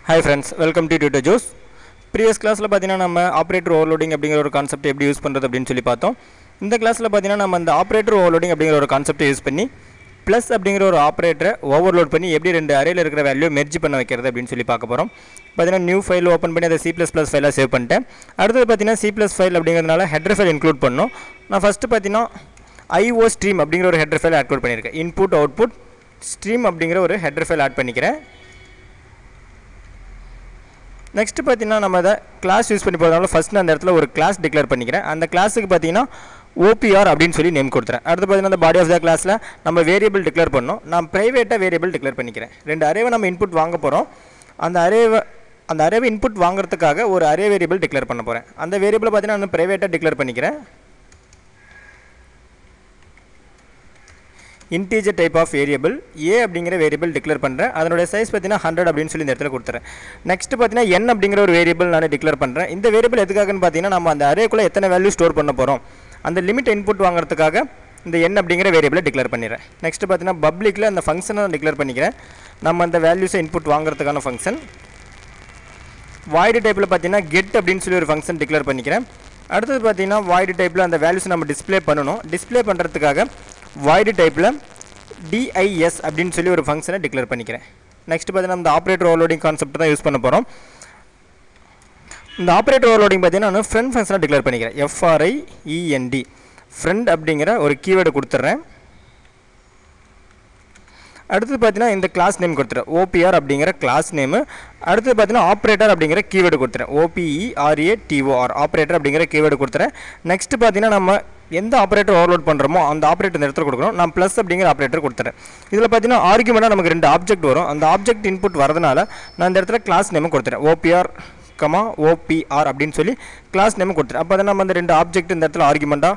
Hi friends, welcome to Tutor Juice. Previous class la pathina nama operator overloading அப்படிங்கற ஒரு concept எப்படி use பண்றது அப்படினு சொல்லி பார்த்தோம். இந்த கிளாஸ்ல பாத்தீங்கன்னா நம்ம அந்த ஆபரேட்டர் ஓவர்லோடிங் அப்படிங்கற ஒரு கான்செப்ட் யூஸ் பண்ணி பிளஸ் அப்படிங்கற ஒரு ஆபரேட்டரை ஓவர்லோட் பண்ணி எப்படி ரெண்டு அரேல இருக்கிற வேல்யூ மெர்ஜ் பண்ண வைக்கிறது அப்படினு சொல்லி பார்க்க போறோம். பாத்தீங்கன்னா நியூ ஃபைல் ஓபன் பண்ணி அதை C++ ஃபைலா சேவ் பண்ணிட்டேன். அடுத்து பாத்தீங்கன்னா C++ ஃபைல் அப்படிங்கறதுனால ஹெடர் ஃபைல் இன்க்ளூட் பண்ணனும். நான் ஃபர்ஸ்ட் பாத்தீங்கன்னா IO stream அப்படிங்கற ஒரு ஹெடர் ஃபைல் இன்க்ளூட் பண்ணிருக்கேன். இன்புட் அவுட்புட் stream அப்படிங்கற ஒரு ஹெடர் ஃபைல் ஆட் பண்ணிக்கிறேன். Next பாத்தீங்கன்னா நம்ம அத கிளாஸ் யூஸ் பண்ணி போறதால ஃபர்ஸ்ட் நான் அந்த இடத்துல ஒரு கிளாஸ் டிக்ளேர் பண்ணிக்கிறேன். அந்த கிளாஸ்க்கு பாத்தீங்கன்னா OPR அப்படினு சொல்லி நேம் கொடுத்துறேன். அடுத்து பாத்தீங்கன்னா அந்த பாடி ஆஃப் தி கிளாஸ்ல நம்ம வேரியபிள் டிக்ளேர் பண்ணனும். நான் பிரைவேட்டா வேரியபிள் டிக்ளேர் பண்ணிக்கிறேன். ரெண்டு அரேவை நம்ம இன்புட் வாங்க போறோம். அந்த அரேவை இன்புட் வாங்குறதுக்காக ஒரு அரே வேரியபிள் டிக்ளேர் பண்ண போறேன். அந்த வேரியபிளை பாத்தீங்கன்னா நான் பிரைவேட்டா டிக்ளேர் பண்ணிக்கிறேன். integer type of variable a அப்படிங்கற வேரியபிள் டிக்ளேர் பண்றேன். அதனுடைய சைஸ் பாத்தீங்கன்னா 100 அப்படினு சொல்லி இந்த இடத்துல கொடுத்துறேன். நெக்ஸ்ட் பாத்தீங்கன்னா n அப்படிங்கற ஒரு வேரியபிள் நான் டிக்ளேர் பண்றேன். இந்த வேரியபிள் எதுக்காகன்னு பாத்தீங்கன்னா நம்ம அந்த அரேக்குள்ள எத்தனை வேல்யூ ஸ்டோர் பண்ண போறோம் அந்த லிமிட் இன்புட் வாங்குறதுக்காக இந்த n அப்படிங்கற வேரியபிளை டிக்ளேர் பண்ணிறேன். நெக்ஸ்ட் பாத்தீங்கன்னா பப்ளிக்ல அந்த ஃபங்க்ஷனை நான் டிக்ளேர் பண்ணிக்கிறேன். நம்ம அந்த வேல்யூஸை இன்புட் வாங்குறதுக்கான ஃபங்க்ஷன். void டைப்ல பாத்தீங்கன்னா get அப்படினு சொல்லி ஒரு ஃபங்க்ஷன் டிக்ளேர் பண்ணிக்கிறேன். அடுத்து பாத்தீங்கன்னா void டைப்ல அந்த வேல்யூஸ் நம்ம டிஸ்ப்ளே பண்ணனும். டிஸ்ப்ளே பண்றதுக்காக void டைப்ல dis அப்படினு சொல்லி ஒரு ஃபங்க்ஷனை டிக்ளேர் பண்ணிக்கிறேன். நெக்ஸ்ட் பாத்தீங்கன்னா நம்ம ஆபரேட்டர் ஓவர்லோடிங் கான்செப்ட் தான் யூஸ் பண்ண போறோம். இந்த ஆபரேட்டர் ஓவர்லோடிங் பாத்தீங்கன்னா நான் friend ஃபங்க்ஷனை டிக்ளேர் பண்ணிக்கிறேன். friend friend அப்படிங்கற ஒரு கீவேர்ட் கொடுத்துறேன். அடுத்து பாத்தீங்கன்னா இந்த கிளாஸ் நேம் கொடுத்துறேன். OPR அப்படிங்கற கிளாஸ் நேம். அடுத்து பாத்தீங்கன்னா ஆபரேட்டர் அப்படிங்கற கீவேர்ட் கொடுத்துறேன். OPERATOR ஆபரேட்டர் அப்படிங்கற கீவேர்ட் கொடுத்துறேன். நெக்ஸ்ட் பாத்தீங்கன்னா நம்ம எந்த ஆபரேட்டர் ஓவர்லோட் பண்றோமோ அந்த ஆபரேட்டர் இந்த இடத்துல கொடுக்கணும். நான் பிளஸ் அப்படிங்கற ஆபரேட்டர் கொடுத்துறேன். இதுல பாத்தீங்கன்னா ஆர்குமெண்டா நமக்கு ரெண்டு ஆப்ஜெக்ட் வரும். அந்த ஆப்ஜெக்ட் இன்புட் வரதுனால நான் இந்த இடத்துல கிளாஸ் நேம் கொடுத்துறேன். OPR OPR அப்படினு சொல்லி கிளாஸ் நேம் கொடுத்துறேன். அப்ப நம்ம அந்த ரெண்டு ஆப்ஜெக்ட் இந்த இடத்துல ஆர்குமெண்டா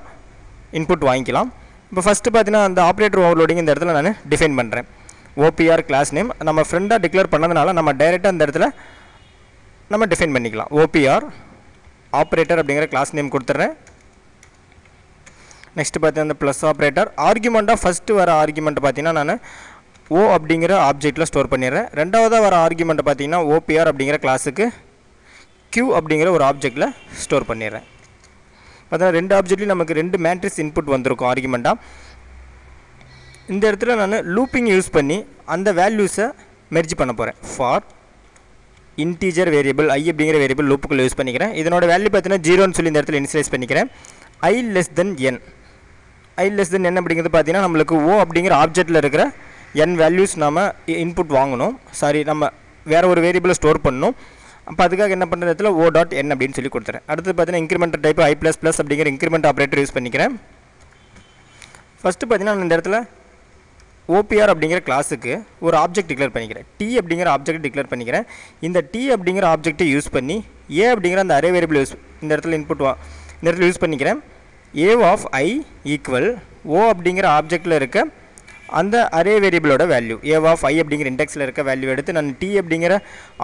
இன்புட் வாங்கிக்கலாம். இப்போ ஃபர்ஸ்ட் பாத்தீங்கன்னா அந்த ஆபரேட்டர் ஓவர்லோடிங் இந்த இடத்துல நான் டிஃபைன் பண்றேன். OPR கிளாஸ் நேம் நம்ம ஃப்ரெண்டா டிக்ளேர் பண்ணதுனால நம்ம டைரக்ட்டா இந்த இடத்துல நம்ம டிஃபைன் பண்ணிக்கலாம். OPR ஆபரேட்டர் அப்படிங்கற கிளாஸ் நேம் கொடுத்துறேன். நெக்ஸ்ட் பாத்தீங்கன்னா அந்த பிளஸ் ஆபரேட்டர் ஆர்குமெண்டா ஃபர்ஸ்ட் வர ஆர்குமெண்ட் பாத்தீங்கன்னா நான் O அப்படிங்கற ஆப்ஜெக்ட்ல ஸ்டோர் பண்ணிறேன். இரண்டாவதா வர ஆர்குமெண்ட் பாத்தீங்கன்னா OPR அப்படிங்கற கிளாஸ்க்கு Q அப்படிங்கற ஒரு ஆப்ஜெக்ட்ல ஸ்டோர் பண்ணிறேன். பாத்தீங்கன்னா ரெண்டு ஆப்ஜெக்ட்லயும் நமக்கு ரெண்டு மேட்ரிக்ஸ் இன்புட் வந்திருக்கும் ஆர்குமெண்டா. இந்த இடத்துல நான் லூப்பிங் யூஸ் பண்ணி அந்த வேல்யூஸை மெர்ஜ் பண்ண போறேன். ஃபார் இன்டிஜர் வேரியபிள் i அப்படிங்கற வேரியபிள் லூப்புக்குள்ள யூஸ் பண்ணிக்கிறேன். இதனோட வேல்யூ பார்த்தீங்கன்னா 0 ன்னு சொல்லி இந்த இடத்துல இனிஷியலைஸ் பண்ணிக்கிறேன். i less than n அப்படிங்கிறது பார்த்தீங்கன்னா நம்மளுக்கு O அப்படிங்கற ஆப்ஜெக்ட்ல இருக்கிற n வேல்யூஸ் நாம இன்புட் வாங்கணும். சாரி நம்ம வேற ஒரு வேரியபிளை ஸ்டோர் பண்ணனும். அப்ப அதுக்காக என்ன பண்ற இடத்துல O.n அப்படினு சொல்லி கொடுத்துறேன். அடுத்து பார்த்தீங்கன்னா இன்கிரிமெண்டல் டைப் i++ அப்படிங்கற இன்கிரிமெண்ட் ஆபரேட்டர் யூஸ் பண்ணிக்கிறேன். ஃபர்ஸ்ட் பார்த்தீங்கன்னா இந்த இடத்துல OPR அப்படிங்கற கிளாஸ்க்கு ஒரு ஆப்ஜெக்ட் டிக்ளேர் பண்ணிக்கிறேன். T அப்படிங்கற ஆப்ஜெக்ட் டிக்ளேர் பண்ணிக்கிறேன். இந்த T அப்படிங்கற ஆப்ஜெக்ட்டை யூஸ் பண்ணி A அப்படிங்கற அந்த அரே வேரியபிள் இந்த இடத்துல இன்புட் இந்த இடத்துல யூஸ் பண்ணிக்கிறேன். A of i equal O அப்படிங்கற ஆப்ஜெக்ட்ல இருக்க அந்த அரே வேரியபிளோட வேல்யூ A of i அப்படிங்கற இண்டெக்ஸ்ல இருக்க வேல்யூ எடுத்து நான் T அப்படிங்கற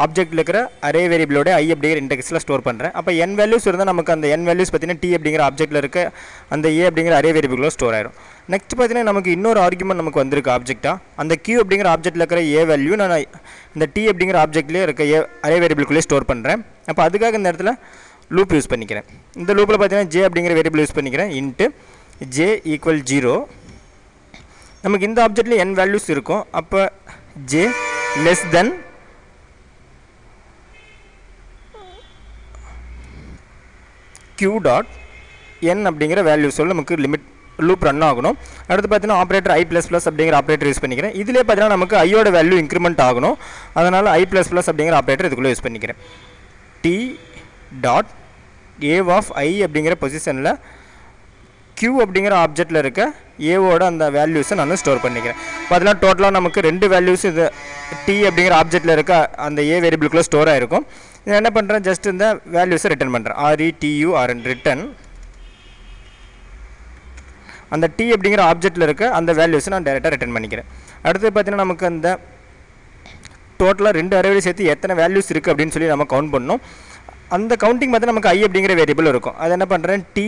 ஆப்ஜெக்ட்ல இருக்கிற அரே வேரியபிளோட i அப்படிங்கற இண்டெக்ஸ்ல ஸ்டோர் பண்றேன். அப்ப n வேல்யூஸ் இருந்தா நமக்கு அந்த n வேல்யூஸ் பாத்தீங்கன்னா T அப்படிங்கற ஆப்ஜெக்ட்ல இருக்க அந்த A அப்படிங்கற அரே வேரியபிள்ல ஸ்டோர் ஆயிடும். நெக்ஸ்ட் பாத்தீங்கன்னா நமக்கு இன்னொரு ஆர்குமெண்ட் நமக்கு வந்திருக்கு ஆப்ஜெக்ட்டா. அந்த Q அப்படிங்கற ஆப்ஜெக்ட்ல இருக்கிற A வேல்யூ நான் இந்த T அப்படிங்கற ஆப்ஜெக்ட்லயே இருக்க அரே வேரியபிள்குள்ளே ஸ்டோர் பண்றேன். அப்ப அதுக்காக இந்த இடத்துல லூப் யூஸ் பண்ணிக்கிறேன். இந்த லூப்ல பாத்தீங்கன்னா j அப்படிங்கற வேரியபிள் யூஸ் பண்ணிக்கிறேன். int j equal 0 நமக்கு இந்த ஆப்ஜெக்ட்ல n வேல்யூஸ் இருக்கும். அப்ப j less than q dot n அப்படிங்கற வேல்யூ சொல்ல நமக்கு லிமிட் லூப் ரன் ஆகணும். அடுத்து பாத்தீங்கன்னா ஆபரேட்டர் i++ அப்படிங்கற ஆபரேட்டர் யூஸ் பண்ணிக்கிறேன். இதிலே பாத்தீங்கன்னா நமக்கு i ஓட வேல்யூ இன்கிரிமெண்ட் ஆகணும். அதனால i++ அப்படிங்கற ஆபரேட்டர் இதுக்குள்ள யூஸ் பண்ணிக்கிறேன். t dot a of i அப்படிங்கற பொசிஷன்ல q அப்படிங்கற ஆப்ஜெக்ட்ல இருக்க a ஓட அந்த வேல்யூஸை நான் ஸ்டோர் பண்ணிக்கிறேன். பாத்தீங்கன்னா டோட்டலா நமக்கு ரெண்டு வேல்யூஸ் இது t அப்படிங்கற ஆப்ஜெக்ட்ல இருக்க அந்த a வேரியபிள்குள்ள ஸ்டோர் ஆயிருக்கும். நான் என்ன பண்றேன் ஜஸ்ட் இந்த வேல்யூஸை ரிட்டர்ன் பண்றேன். return ரிட்டர்ன் அந்த t அப்படிங்கற ஆப்ஜெக்ட்ல இருக்க அந்த வேல்யூஸை நான் டைரக்ட்டா ரிட்டர்ன் பண்ணிக்கிறேன். அடுத்து பாத்தீங்கன்னா நமக்கு அந்த டோட்டலா ரெண்டு அரேவை சேர்த்து எத்தனை வேல்யூஸ் இருக்கு அப்படினு சொல்லி நம்ம கவுண்ட் பண்ணனும். அந்த கவுண்டிங் பார்த்தா நமக்கு i அப்படிங்கற வேரியபிள் இருக்கும். அது என்ன பண்றேன் t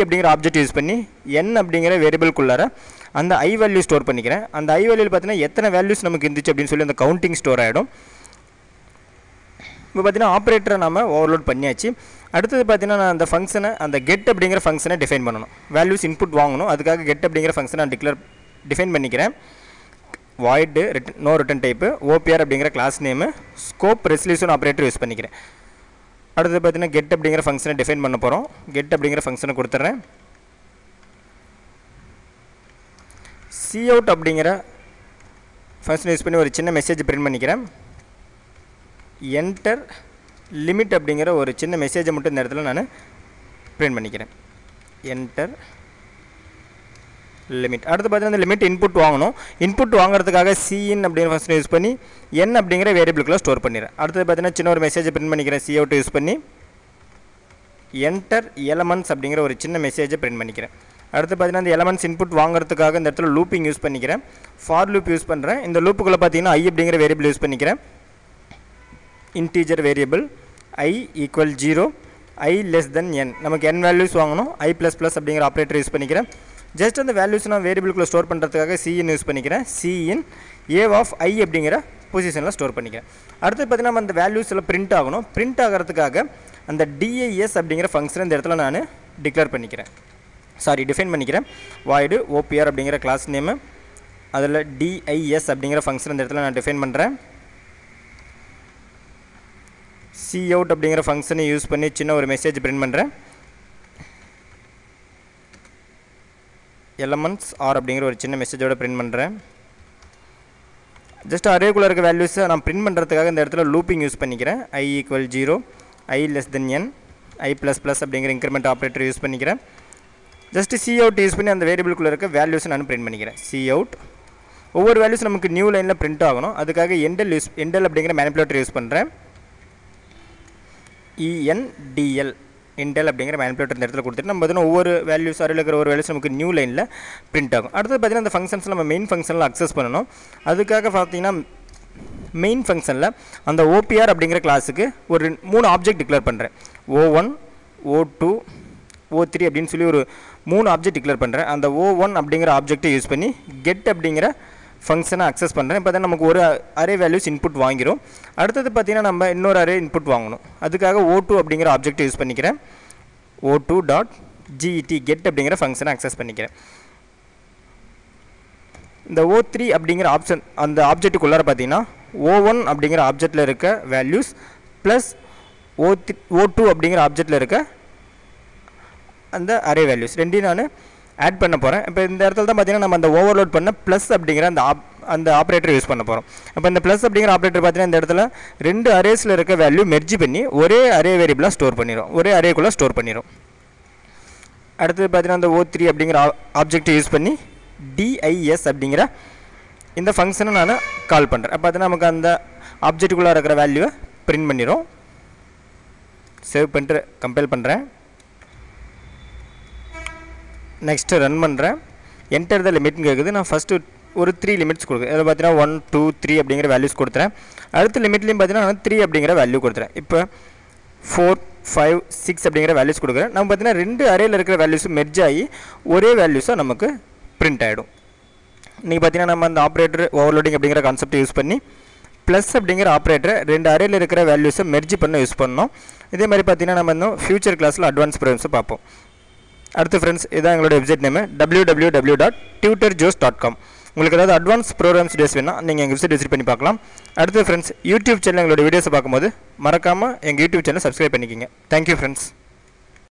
அப்படிங்கற ஆப்ஜெக்ட் யூஸ் பண்ணி n அப்படிங்கற வேரியபிள்குள்ளார அந்த i வேல்யூ ஸ்டோர் பண்ணிக்கிறேன். அந்த i வேல்யூல பார்த்தீங்கன்னா எத்தனை வேல்யூஸ் நமக்கு இருந்துச்சு அப்படினு சொல்லி அந்த கவுண்டிங் ஸ்டோர் ஆயிடும். இப்போ பார்த்தீங்கன்னா ஆப்ரேட்டரை நம்ம ஓவர்லோட் பண்ணியாச்சு. அடுத்தது பார்த்தீங்கன்னா நான் அந்த ஃபங்க்ஷனை அந்த கெட் அப்படிங்கிற ஃபங்க்ஷனை டிஃபைன் பண்ணணும். வேல்யூஸ் இன்புட் வாங்கணும். அதுக்காக கெட் அப்படிங்கிற ஃபங்க்ஷனை நான் டிஃபைன் பண்ணிக்கிறேன். Void no return type, OPR அப்படிங்கிற class name, scope resolution operator use பண்ணிக்கிறேன். அடுத்தது பார்த்தீங்கன்னா கெட் அப்படிங்கிற ஃபங்க்ஷனை டிஃபைன் பண்ண போகிறோம். கெட் அப்படிங்கிற ஃபங்க்ஷனை கொடுத்துட்றேன். cout அப்படிங்கிற ஃபங்க்ஷன் யூஸ் பண்ணி ஒரு சின்ன மெசேஜ் பிரிண்ட் பண்ணிக்கிறேன். என்டர் லிமிட் அப்படிங்கிற ஒரு சின்ன மெசேஜை மட்டும் இந்த இடத்துல நான் பிரிண்ட் பண்ணிக்கிறேன். Enter limit. அடுத்து பார்த்தீங்கன்னா அந்த லிமிட் இன்புட் வாங்கணும். இன்புட் வாங்குறதுக்காக cin அப்படிங்கிற ஃபங்க்ஷன் யூஸ் பண்ணி n அப்படிங்கிற வேரியபிளுக்குள்ள ஸ்டோர் பண்ணிடுறேன். அடுத்தது பார்த்தீங்கன்னா சின்ன ஒரு மெசேஜை பிரிண்ட் பண்ணிக்கிறேன். cout யூஸ் பண்ணி என்டர் எலமெண்ட்ஸ் அப்படிங்கிற ஒரு சின்ன மெசேஜை பிரிண்ட் பண்ணிக்கிறேன். அடுத்து பார்த்தீங்கன்னா இந்த எலமெண்ட்ஸ் இன்புட் வாங்குறதுக்காக இந்த இடத்துல லூப்பிங் யூஸ் பண்ணிக்கிறேன். ஃபார் லூப் யூஸ் பண்ணுறேன். இந்த லூப்புக்குள்ளே பார்த்தீங்கன்னா i அப்படிங்கிற வேரியபிள் யூஸ் பண்ணிக்கிறேன். Integer variable i equal 0, i less than n. நமக்கு n வேல்யூஸ் வாங்கணும். i ப்ளஸ் ப்ளஸ் அப்படிங்கிற ஆப்ரேட்டர் யூஸ் பண்ணிக்கிறேன். ஜஸ்ட் அந்த வேல்யூஸ் நான் வேரியபிளுக்குள்ளே ஸ்டோர் பண்ணுறதுக்காக cin யூஸ் பண்ணிக்கிறேன். cin a ஆஃப் i அப்படிங்கிற பொசிஷனில் ஸ்டோர் பண்ணிக்கிறேன். அடுத்து பார்த்தீங்கன்னா நம்ம அந்த வேல்யூஸ் எல்லாம் பிரிண்ட் ஆகணும். பிரிண்ட் ஆகிறதுக்காக அந்த dis அப்படிங்கிற ஃபங்க்ஷன் இந்த இடத்துல நான் டிஃபைன் பண்ணிக்கிறேன். வாய்டு ஓபிஆர் அப்படிங்கிற கிளாஸ் நேமு, அதில் dis அப்படிங்கிற ஃபங்க்ஷன் இந்த இடத்துல நான் டிஃபைன் பண்ணுறேன். cout அப்படிங்கிற ஃபங்க்ஷனை யூஸ் பண்ணி சின்ன ஒரு மெசேஜ் பிரிண்ட் பண்ணுறேன். எலமெண்ட்ஸ் ஆர் அப்படிங்கிற ஒரு சின்ன மெசேஜோட பிரிண்ட் பண்ணுறேன். ஜஸ்ட் அரேக்குள்ளே இருக்க வேல்யூஸை நான் பிரிண்ட் பண்ணுறதுக்காக இந்த இடத்துல லூப்பிங் யூஸ் பண்ணிக்கிறேன். i equal 0, i less than n, i plus plus அப்படிங்கிற இன்க்ரிமெண்ட் ஆப்ரேட்டர் யூஸ் பண்ணிக்கிறேன். ஜஸ்ட் cout யூஸ் பண்ணி அந்த வேரியபிளுக்குள்ளே இருக்க வேல்யூஸை நான் பிரிண்ட் பண்ணிக்கிறேன். cout ஒவ்வொரு வேல்யூஸ் நமக்கு நியூ லைனில் பிரிண்ட் ஆகணும். அதுக்காக எண்டல் அப்படிங்கிற மேனிப்புலேட்டர் யூஸ் பண்ணுறேன். endl இன்டெல் அப்படிங்கிற மேனிப்புலேட்டர் இந்த இடத்துல கொடுத்துட்டு நம்ம பார்த்தீங்கன்னா ஒவ்வொரு வேல்யூஸ் அறையில் இருக்கிற ஒரு வேல்யூஸ் நமக்கு நியூ லைனில் பிரிண்ட் ஆகும். அடுத்தது பார்த்தீங்கன்னா அந்த ஃபங்க்ஷன்ஸ் நம்ம மெயின் ஃபங்க்ஷனில் அக்சஸ் பண்ணணும். அதுக்காக பார்த்தீங்கன்னா மெயின் ஃபங்க்ஷனில் அந்த ஓபிஆர் அப்படிங்கிற கிளாஸுக்கு ஒரு 3 ஆப்ஜெக்ட் டிக்ளேர் பண்ணுறேன். O1, O2, O3 அப்படின்னு சொல்லி ஒரு 3 ஆப்ஜெக்ட் டிக்ளேர் பண்ணுறேன். அந்த O1 அப்படிங்கிற ஆப்ஜெக்டை யூஸ் பண்ணி கெட் அப்படிங்கிற ஃபங்க்ஷனை அக்சஸ் பண்ணுறேன். இப்போ தான் நமக்கு ஒரு அரே வேல்யூஸ் இன்புட் வாங்கிடும். அடுத்தது பார்த்தீங்கன்னா நம்ம இன்னொரு அரே இன்புட் வாங்கணும். அதுக்காக O2 அப்படிங்கிற ஆப்ஜெக்ட் யூஸ் பண்ணிக்கிறேன். O2.get கெட் அப்படிங்கிற ஃபங்க்ஷனை அக்சஸ் பண்ணிக்கிறேன். இந்த O3 அப்படிங்கிற ஆப்ஷன் அந்த ஆப்ஜெக்ட்டுக்குள்ளார பார்த்தீங்கன்னா O1 அப்படிங்கிற ஆப்ஜெக்டில் இருக்க வேல்யூஸ் ப்ளஸ் O2 அப்படிங்கிற ஆப்ஜெக்டில் இருக்க அந்த அரே வேல்யூஸ் ரெண்டையும் நான் ஆட் பண்ண போகிறேன். இப்போ இந்த இடத்துல தான் பார்த்தீங்கன்னா நம்ம அந்த ஓவர்லோட் பண்ண ப்ளஸ் அப்படிங்கிற அந்த ஆப்ரேட்டர் யூஸ் பண்ண போகிறோம். அப்போ இந்த ப்ளஸ் அப்படிங்கிற ஆப்ரேட்டர் பார்த்தீங்கன்னா இந்த இடத்துல 2 அரேஸில் இருக்க வேல்யூ மெர்ஜ் பண்ணி ஒரே அரே வேரியபிளாக ஸ்டோர் பண்ணிடும், ஒரே அரேக்குள்ளே ஸ்டோர் பண்ணிடும். அடுத்தது பார்த்தீங்கன்னா அந்த O3 அப்படிங்கிற ஆப்ஜெக்ட் யூஸ் பண்ணி dis அப்படிங்கிற இந்த ஃபங்க்ஷனை நான் கால் பண்ணுறேன். அப்போ பார்த்தீங்கன்னா நமக்கு அந்த ஆப்ஜெக்ட்டுக்குள்ளே இருக்கிற வேல்யூவை பிரிண்ட் பண்ணிடும். சேவ் பண்ணிட்டு கம்பைல் பண்ணுறேன். நெக்ஸ்ட்டு ரன் பண்ணுறேன். என்டர் த லிமிட்னு கேட்குது. நான் ஃபஸ்ட்டு ஒரு 3 லிமிட்ஸ் கொடுக்குறேன். இதில் பார்த்தீங்கன்னா 1, 2, 3 அப்படிங்கிற வேல்யூஸ் கொடுத்துறேன். அடுத்த லிமிட்லேயும் பார்த்தீங்கன்னா நான் 3 அப்படிங்கிற வேல்யூ கொடுத்துறேன். இப்போ 4, 5, 6 அப்படிங்கிற வேல்யூஸ் கொடுக்குறேன். நம்ம பார்த்தீங்கன்னா 2 அரேயில் இருக்கிற வேல்யூஸும் மெர்ஜ் ஆகி ஒரே வேல்யூஸாக நமக்கு பிரிண்ட் ஆகிடும். இன்றைக்கி பார்த்தீங்கன்னா நம்ம அந்த ஆப்ரேட்டர் ஓவர்லோடிங் அப்படிங்கிற கான்செப்ட் யூஸ் பண்ணி ப்ளஸ் அப்படிங்கிற ஆப்ரேட்டரை 2 அரேயில் இருக்கிற வேல்யூஸை மெர்ஜ் பண்ண யூஸ் பண்ணோம். இதே மாதிரி பார்த்தீங்கன்னா நம்ம இன்னும் ஃபியூச்சர் கிளாஸில் அட்வான்ஸ் ப்ரோக்ராம்ஸை பார்ப்போம். அடுத்து ஃப்ரெண்ட்ஸ் இதான் எங்களோட வெப்சைட் நேமு www.tutorjoes.com. உங்களுக்கு ஏதாவது அட்வான்ஸ் ப்ரோக்ராம்ஸ் டேஸ் வேணால் நீங்கள் எங்கள் வெப்சைட் விசிட் பண்ணி பார்க்கலாம். அடுத்து ஃப்ரெண்ட்ஸ் யூடியூப் சேனல் எங்களோட வீடியோஸை பார்க்கும்போது மறக்காமல் எங்கள் யூடியூப் சேனல் சப்ஸ்கிரைப் பண்ணிக்கிங்க. Thank you friends.